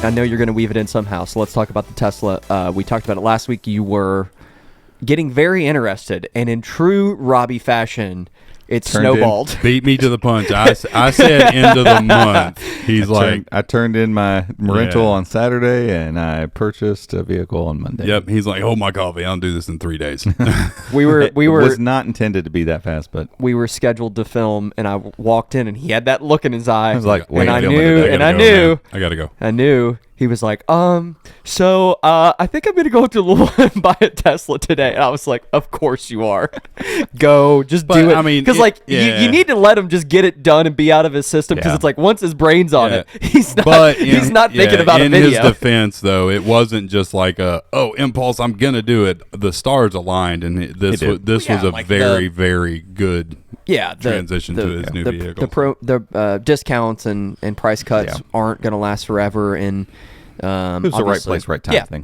I know you're going to weave it in somehow, so let's talk about the Tesla. We talked about it last week. You were getting very interested, and in true Robby fashion, it snowballed. Beat me to the punch. I said end of the month. He's I turned in my rental on Saturday, and I purchased a vehicle on Monday. Yep. He's like, hold my coffee. I'll do this in 3 days. It was not intended to be that fast, but we were scheduled to film, and I walked in, and he had that look in his eye. I was like, and I knew. I gotta go. I knew. He was like, so I think I'm going to go to Louisville and buy a Tesla today. And I was like, of course you are. Go, just do it. I mean, because you need to let him just get it done and be out of his system, because it's like once his brain's on it, he's not thinking about a video. In his defense, though, it wasn't just like impulse, I'm going to do it. The stars aligned, and this was a very, very good transition to his new vehicle. The discounts and price cuts aren't going to last forever, and it was the right place, right time thing.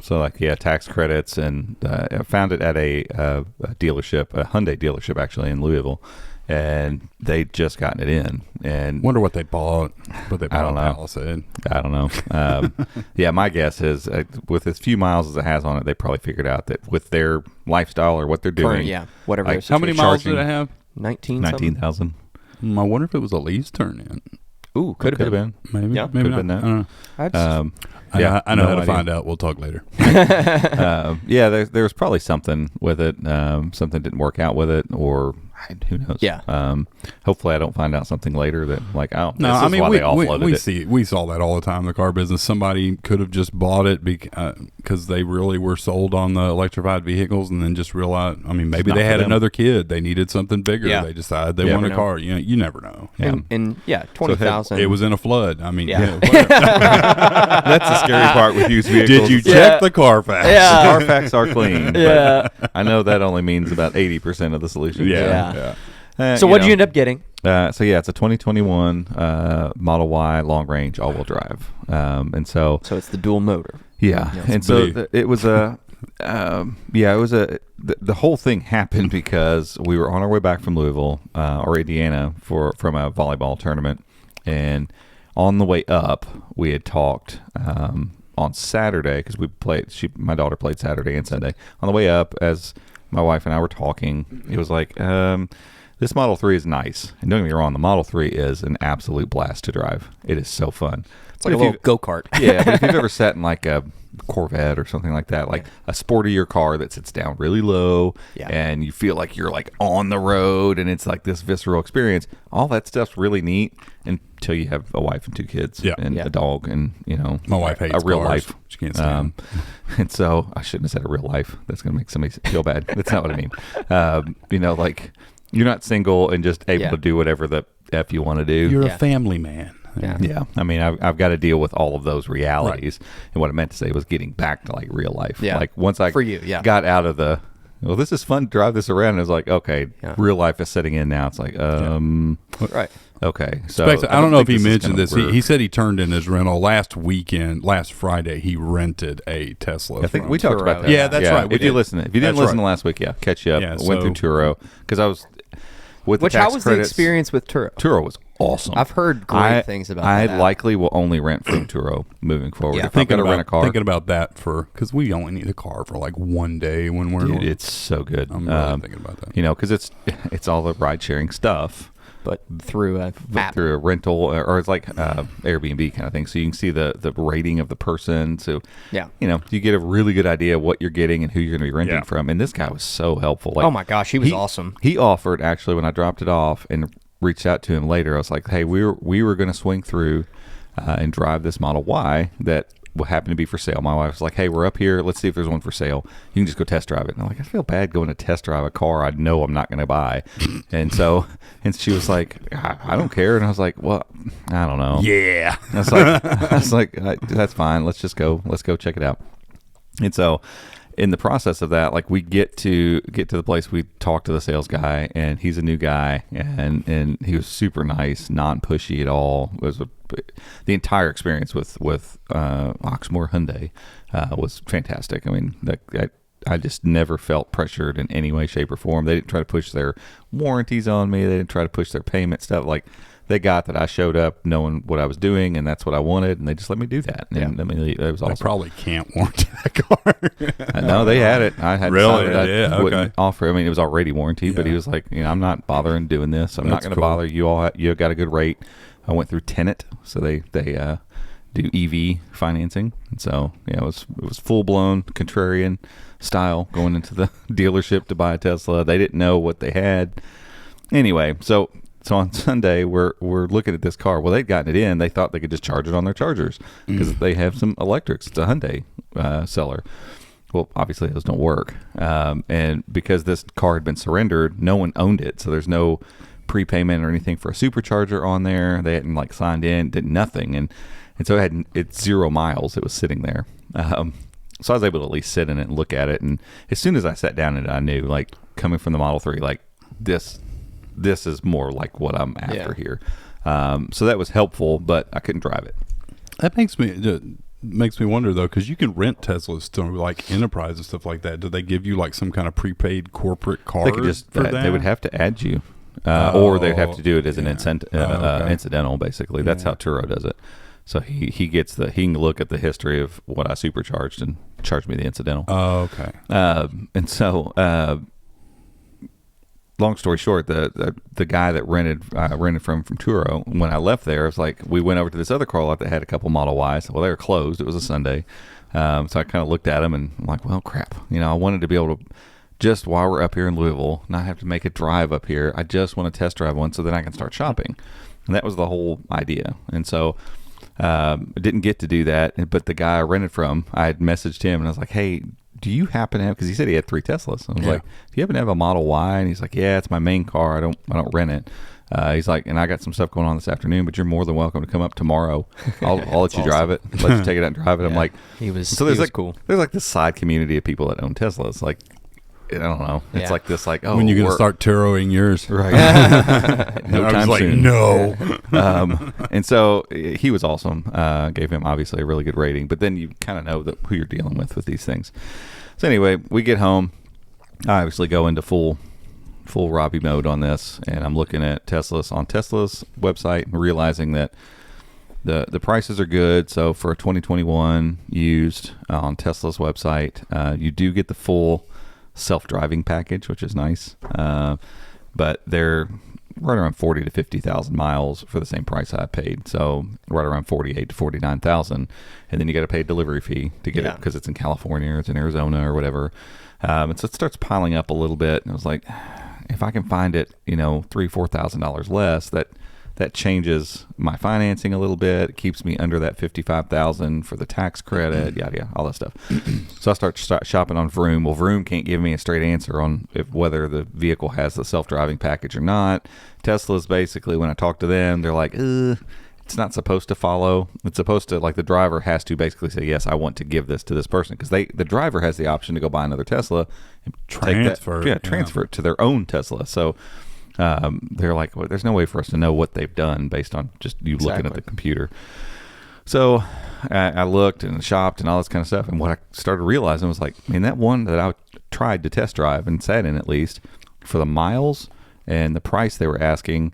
So tax credits, and I found it at a dealership, a Hyundai dealership actually in Louisville, and they just gotten it in. And wonder what they bought. I don't know. Palisade. I don't know. My guess is with as few miles as it has on it, they probably figured out that with their lifestyle or what they're doing, whatever. How many miles did it have? 19,000. I wonder if it was a lease turn in. Ooh, could have been. Maybe. Yeah. Maybe could not. Have been that. I know how to find out. We'll talk later. There was probably something with it. Something didn't work out with it, or who knows? Yeah. Hopefully, I don't find out something later that why they offloaded it. We saw that all the time in the car business. Somebody could have just bought it because they really were sold on the electrified vehicles, and then just realized. I mean, maybe they had another kid. They needed something bigger. Yeah. They decided they wanted a car. You never know. And 20,000. It was in a flood. I mean, that's the scary part with used vehicles. Did you check the Carfax? Yeah. Carfax are clean. Yeah. I know that only means about 80% of the solution. Yeah. So what did you end up getting? It's a 2021 Model Y long range all wheel drive, and so it's the dual motor. Yeah, and so it was the whole thing happened because we were on our way back from Louisville or Indiana from a volleyball tournament, and on the way up we had talked on Saturday because my daughter played Saturday and Sunday. On the way up, as my wife and I were talking, it was like, this Model 3 is nice. And don't get me wrong, the Model 3 is an absolute blast to drive. It is so fun. It's like a little go-kart. Yeah, but if you've ever sat in like a Corvette or something like that, like a sportier car that sits down really low and you feel like you're like on the road and it's like this visceral experience, all that stuff's really neat until you have a wife and two kids and a dog and, my wife hates a real cars. life. She can't stand and so I shouldn't have said a real life. That's going to make somebody feel bad. That's not what I mean. Like you're not single and just able to do whatever the F you want to do. You're a family man. Yeah. I mean, I've got to deal with all of those realities. Right. And what I meant to say was getting back to like real life. Yeah. Like once I got out of this is fun to drive this around. And it was like, okay, real life is setting in now. It's like, right. Okay. So I don't know if he mentioned this. He said he turned in his rental last Friday. He rented a Tesla. I think we talked about that. Yeah, that's right. If you didn't listen to last week, catch you up. Yeah, went through Turo because I was with the tax how was credits, the experience with Turo? Turo was awesome. I've heard great things about that. I likely will only rent from Turo moving forward. Yeah. If I'm going to rent a car. Thinking about that because we only need a car for like one day when we're. Dude, it's so good. I'm really thinking about that. Because it's all the ride sharing stuff. But through a rental or it's like Airbnb kind of thing. So you can see the rating of the person. So you get a really good idea of what you're getting and who you're going to be renting from. And this guy was so helpful. Like, oh my gosh, he was awesome. He offered actually when I dropped it off and reached out to him later. I was like, hey, we were going to swing through and drive this Model Y that will happen to be for sale. My wife was like, hey, we're up here. Let's see if there's one for sale. You can just go test drive it. And I'm like, I feel bad going to test drive a car I know I'm not going to buy. And she was like, I don't care. And I was like, well, I don't know. Yeah. I was like, that's fine. Let's go check it out. And so in the process of that, like we get to the place, we talk to the sales guy and he's a new guy and he was super nice, not pushy at all. It was the entire experience with Oxmoor Hyundai was fantastic. I mean, I just never felt pressured in any way, shape, or form. They didn't try to push their warranties on me. They didn't try to push their payment stuff. Like they got that I showed up knowing what I was doing, and that's what I wanted, and they just let me do that. And I mean, it was awesome. I probably can't warranty that car. No, they had it. I had really, decided I wouldn't offer. I mean, it was already warranted, but he was like, I'm not bothering doing this. I'm not going to bother you all. You got a good rate. I went through Tenet, so they do EV financing, and so it was full blown contrarian style going into the dealership to buy a Tesla. They didn't know what they had. Anyway, so on Sunday we're looking at this car. Well, they'd gotten it in. They thought they could just charge it on their chargers because they have some electrics. It's a Hyundai seller. Well, obviously those don't work, and because this car had been surrendered, no one owned it, so there's no prepayment or anything for a supercharger on there. They hadn't signed in, did nothing, and so it's 0 miles. It was sitting there. So I was able to at least sit in it and look at it. And as soon as I sat down in it, I knew, coming from the Model 3, this is more like what I'm after here. So that was helpful, but I couldn't drive it. That makes me wonder, though, because you can rent Teslas to Enterprise and stuff like that. Do they give you some kind of prepaid corporate card? They could just they would have to add you, or they'd have to do it as an incidental. Basically, that's how Turo does it. So he can look at the history of what I supercharged and charge me the incidental. Oh, okay. And so, long story short, the guy that rented from Turo, when I left there, it was we went over to this other car lot that had a couple Model Ys. Well, they were closed. It was a Sunday. So I kind of looked at them and I'm like, well, crap. I wanted to be able to, just while we're up here in Louisville, not have to make a drive up here. I just want to test drive one so then I can start shopping. And that was the whole idea. And so, I didn't get to do that, but the guy I rented from, I had messaged him and I was like, hey, do you happen to have, because he said he had 3 Teslas. I was like, do you happen to have a Model Y? And he's like, yeah, it's my main car. I don't rent it. He's like, and I got some stuff going on this afternoon, but you're more than welcome to come up tomorrow. I'll let you drive it, let you take it out and drive it. I'm like, there's cool. There's this side community of people that own Teslas. I don't know. It's this when you going to start Turoing yours? Right. No time soon. No. And so he was awesome. Gave him obviously a really good rating, but then you kind of know who you're dealing with these things. So anyway, we get home. I obviously go into full Robby mode on this, and I'm looking at Teslas on Tesla's website and realizing that the prices are good. So for a 2021 used on Tesla's website, you do get the full self-driving package, which is nice, but they're right around 40 to 50,000 miles for the same price I paid, so right around 48 to 49,000, and then you got to pay a delivery fee to get it because it's in California or it's in Arizona or whatever, and so it starts piling up a little bit. And I was like, if I can find it $3,000-$4,000 less, that changes my financing a little bit. It keeps me under that $55,000 for the tax credit, yada, all that stuff. So I start shopping on Vroom. Well, Vroom can't give me a straight answer on whether the vehicle has the self-driving package or not. Tesla's basically, when I talk to them, they're like, it's not supposed to follow. It's supposed to, the driver has to basically say, yes, I want to give this to this person, because the driver has the option to go buy another Tesla and transfer it to their own Tesla. So they're like, well, there's no way for us to know what they've done based on just you looking at the computer. So I looked and shopped and all this kind of stuff, and what I started realizing was that one that I tried to test drive and sat in, at least for the miles and the price they were asking,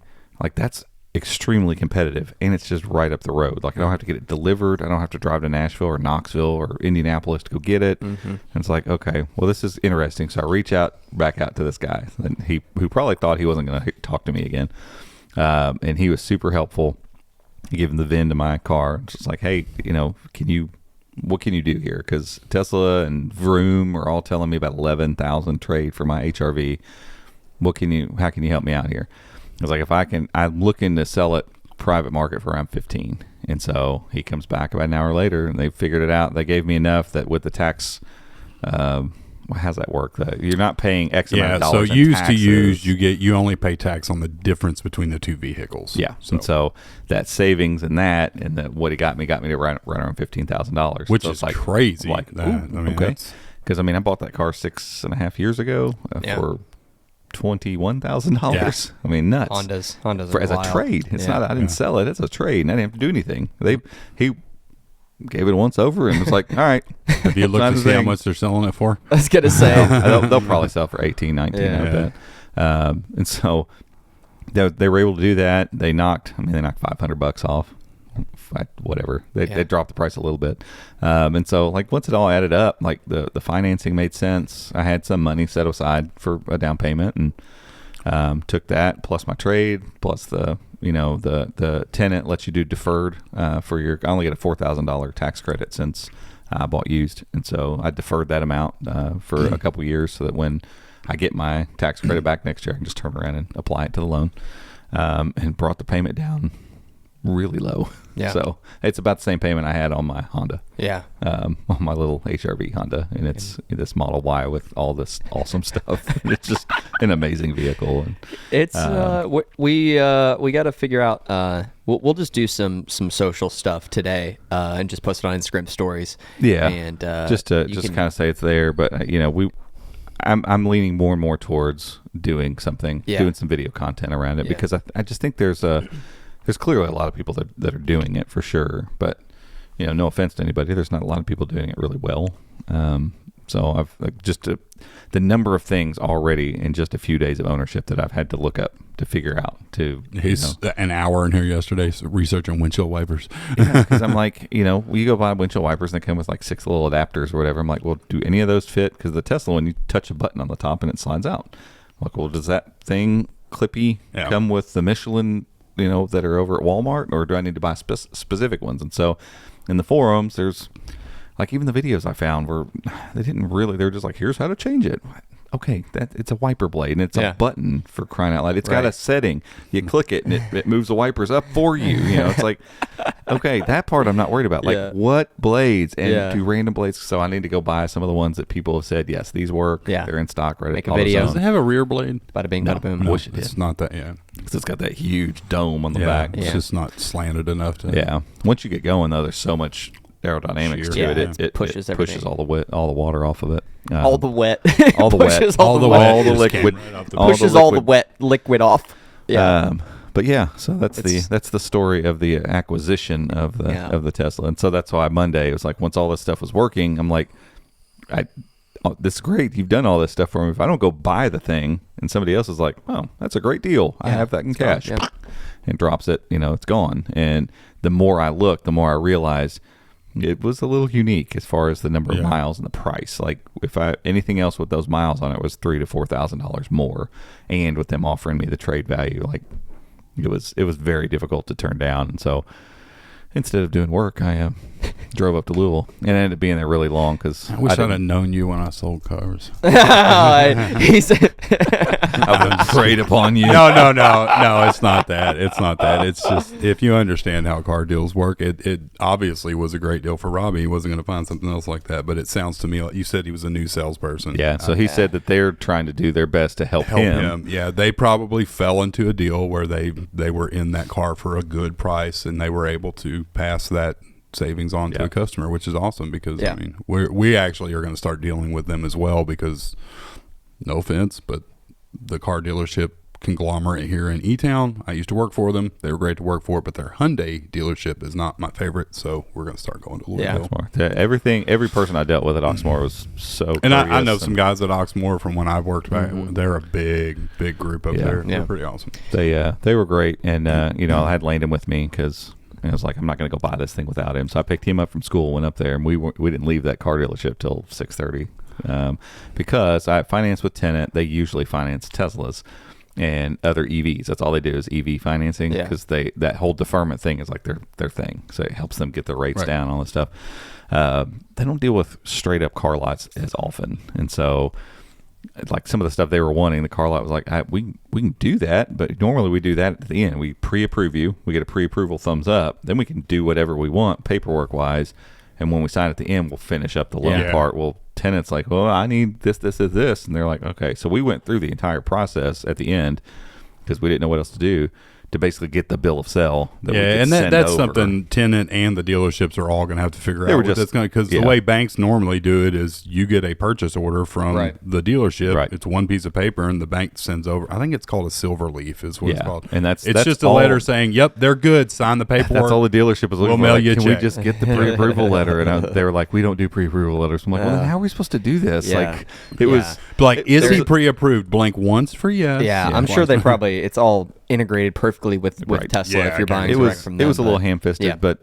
that's extremely competitive, and it's just right up the road. I don't have to get it delivered. I don't have to drive to Nashville or Knoxville or Indianapolis to go get it. And it's okay, well, this is interesting. So I back out to this guy, and who probably thought he wasn't going to talk to me again, and he was super helpful. He gave him the VIN to my car. It's just hey, what can you do here? Because Tesla and Vroom are all telling me about 11,000 trade for my HRV. How can you help me out here? I was I'm looking to sell it private market for around 15. And so he comes back about an hour later, and they figured it out. They gave me enough that with the tax, how's that work? You're not paying X amount of dollars. So used to used, you only pay tax on the difference between the two vehicles. Yeah. And so that savings and what he got me to right around $15,000, which is crazy. Okay. Because I bought that car 6.5 years ago for $21,000. Yeah. I mean, nuts. Honda's as a trade. It's not. I didn't sell it. It's a trade, and I didn't have to do anything. He gave it once over and was like, all right. Have you looked to see how much they're selling it for? I was gonna say they'll probably sell for 18, 19. I bet. And so they were able to do that. They knocked $500 off. Whatever. They dropped the price a little bit. And so like once it all added up, like the financing made sense. I had some money set aside for a down payment, and took that plus my trade plus the tenant lets you do deferred for your. I only get a $4,000 tax credit since I bought used, and so I deferred that amount for a couple years so that when I get my tax credit back next year, I can just turn around and apply it to the loan, and brought the payment down really low. Yeah. So it's about the same payment I had on my Honda. Yeah. On my little HRV Honda, and it's this Model Y with all this awesome stuff. It's just an amazing vehicle. And it's we got to figure out. We'll just do some social stuff today, and just post it on Instagram stories. Yeah. And just to kind of say it's there, but I'm leaning more and more towards doing something, doing some video content around it, because I just think there's clearly a lot of people that are doing it for sure, but no offense to anybody, there's not a lot of people doing it really well. So I've the number of things already in just a few days of ownership that I've had to look up to figure out. He's an hour in here yesterday researching windshield wipers. Because I'm like, you go buy windshield wipers and they come with like 6 little adapters or whatever. I'm like, well, do any of those fit? Because the Tesla one, you touch a button on the top and it slides out. I'm like, well, does that thing clippy come with the Michelin that are over at Walmart, or do I need to buy specific ones? And so in the forums, there's like, even the videos I found they're just like, here's how to change it. Okay, it's a wiper blade and it's a button, for crying out loud. It's got a setting. You click it and it moves the wipers up for you. It's like, okay, that part I'm not worried about. Like what blades and do random blades. So I need to go buy some of the ones that people have said, yes, these work. Yeah. They're in stock. Right. Make a video. Does it have a rear blade? Bada bing, bada boom. No, it's not that. Yeah. Because it's got that huge dome on the back. It's just not slanted enough to. Yeah. Once you get going though, there's so much aerodynamics to it. It pushes all the water off of it. All the wet. All the wet. All the liquid. Pushes all the wet liquid off. Yeah. But yeah, so that's the story of the acquisition of the Tesla, and so that's why Monday it was like, once all this stuff was working, I'm like, this is great. You've done all this stuff for me. If I don't go buy the thing, and somebody else is like, oh, that's a great deal. I have that in cash, and drops it. It's gone. And the more I look, the more I realize it was a little unique as far as the number of miles and the price. Like, if anything else with those miles on it was $3,000 to $4,000 more, and with them offering me the trade value, like it was very difficult to turn down. And so instead of doing work, I drove up to Louisville, and ended up being there really long because I wish I'd have known you when I sold cars. He said, I've been preyed upon you. No, it's not that. It's just, if you understand how car deals work, it obviously was a great deal for Robby. He wasn't going to find something else like that, but it sounds to me like you said he was a new salesperson. Yeah, so he said that they're trying to do their best to help him. Yeah, they probably fell into a deal where they were in that car for a good price, and they were able to pass that savings on to a customer, which is awesome, because I mean, we actually are going to start dealing with them as well, because no offense, but the car dealership conglomerate here in E-Town, I used to work for them. They were great to work for, but their Hyundai dealership is not my favorite, so we're going to start going to Louisville. Every person I dealt with at Oxmoor was so and I know some guys at Oxmoor from when I worked back. They're a big group up there. They're pretty awesome. They were great, and I had Landon with me because I was like, I'm not going to go buy this thing without him. So I picked him up from school, went up there, and we didn't leave that car dealership till 6:30, because I finance with tenant. They usually finance Teslas and other EVs. That's all they do is EV financing, because that whole deferment thing is like their thing. So it helps them get the rates down, all this stuff. They don't deal with straight up car lots as often, and so like some of the stuff they were wanting, the car lot was like, we can do that, but normally we do that at the end. We pre-approve you, we get a pre-approval thumbs up, then we can do whatever we want paperwork wise, and when we sign at the end, we'll finish up the loan part. Well, tenant's like, well, I need this, and they're like, okay. So we went through the entire process at the end, because we didn't know what else to do, to basically get the bill of sale. That we Yeah, could and send that's over. something tenant and the dealerships are all going to have to figure They out were what just- that's going to, because yeah. the way banks normally do it is you get a purchase order from Right. the dealership. Right. It's one piece of paper, and the bank sends over. I think it's called a silver leaf, is what it's Yeah, called. and that's just a all- letter saying, "Yep, they're good. Sign the paperwork." That's all the dealership was looking We'll for. mail Like, you a can we check. just get the pre-approval letter? And they were like, we don't do pre-approval letters. I'm like, well, then how are we supposed to do this? Yeah. Like, it was Like, is he there's- pre-approved? Blank once for yes. Yeah, Yeah. I'm sure they probably it's all integrated perfectly with Right. Tesla Yeah, if you're okay. buying it direct was from them. a little but- ham-fisted, yeah. but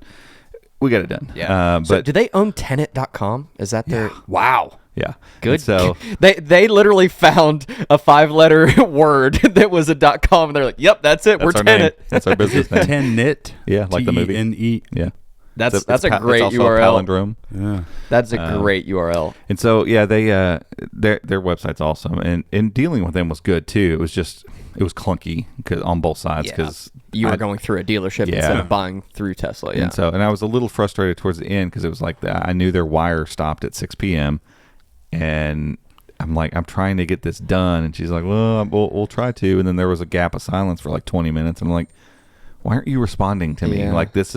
we got it done. Yeah. So But do they own tenant.com? Is that their Wow. yeah, Good. And so they literally found a 5-letter word that was a .com, and they're like, "Yep, that's it. that's We're our name. tenant." That's our business name. Tenant. Yeah, like the movie. T-E-N-E. Yeah, That's It's a it's great also URL. A palindrome. Yeah. That's a great URL. And so yeah, they their website's awesome, and dealing with them was good too. It was clunky on both sides Yeah. because You were going through a dealership Yeah. instead of buying through Tesla. Yeah. and I was a little frustrated towards the end because it was like I knew their wire stopped at 6 p.m. and I'm like, I'm trying to get this done, and she's like, well, we'll try to. And then there was a gap of silence for like 20 minutes, and I'm like, why aren't you responding to me? Yeah. Like that's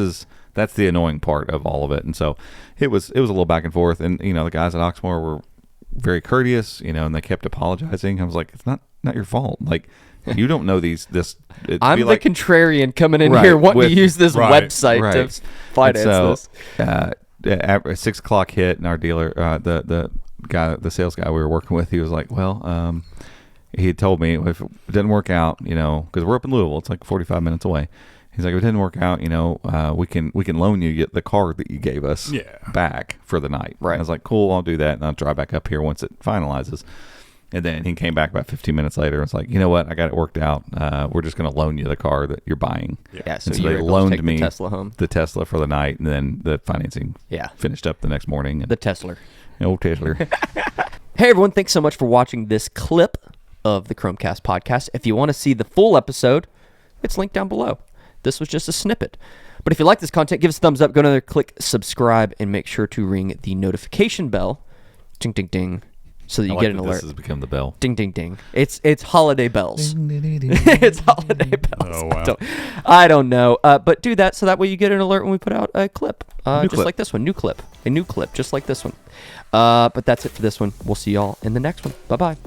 the annoying part of all of it. And so it was a little back and forth, and the guys at Oxmoor were very courteous, and they kept apologizing. I was like, it's not your fault. Like, you don't know this. It'd I'm be the like, contrarian coming in Right, here wanting with- to use this right, website right. to finance And this. at 6 o'clock hit, and our dealer, the sales guy we were working with, he was like, well, he had told me if it didn't work out, because we're up in Louisville, it's like 45 minutes away. He's like, if it didn't work out, we can loan you the car that you gave us back for the night. Right. I was like, cool, I'll do that, and I'll drive back up here once it finalizes. And then he came back about 15 minutes later and was like, you know what, I got it worked out. We're just going to loan you the car that you're buying. Yeah, so And you were they able to loaned take me the Tesla home. the Tesla for the night, and then the financing Yeah. finished up the next morning. And The Tesla. old Tesla. Hey, everyone. Thanks so much for watching this clip of the Chromecast podcast. If you want to see the full episode, it's linked down below. This was just a snippet. But if you like this content, give us a thumbs up. Go down there, click subscribe, and make sure to ring the notification bell. Ding, ding, ding. So that you I like get an that alert. This has become the bell. Ding, ding, ding. It's holiday bells. It's holiday bells. Oh, wow. I don't know. But do that so that way you get an alert when we put out a clip. Just clip. like this one. New clip. A new clip, just like this one. But that's it for this one. We'll see y'all in the next one. Bye-bye.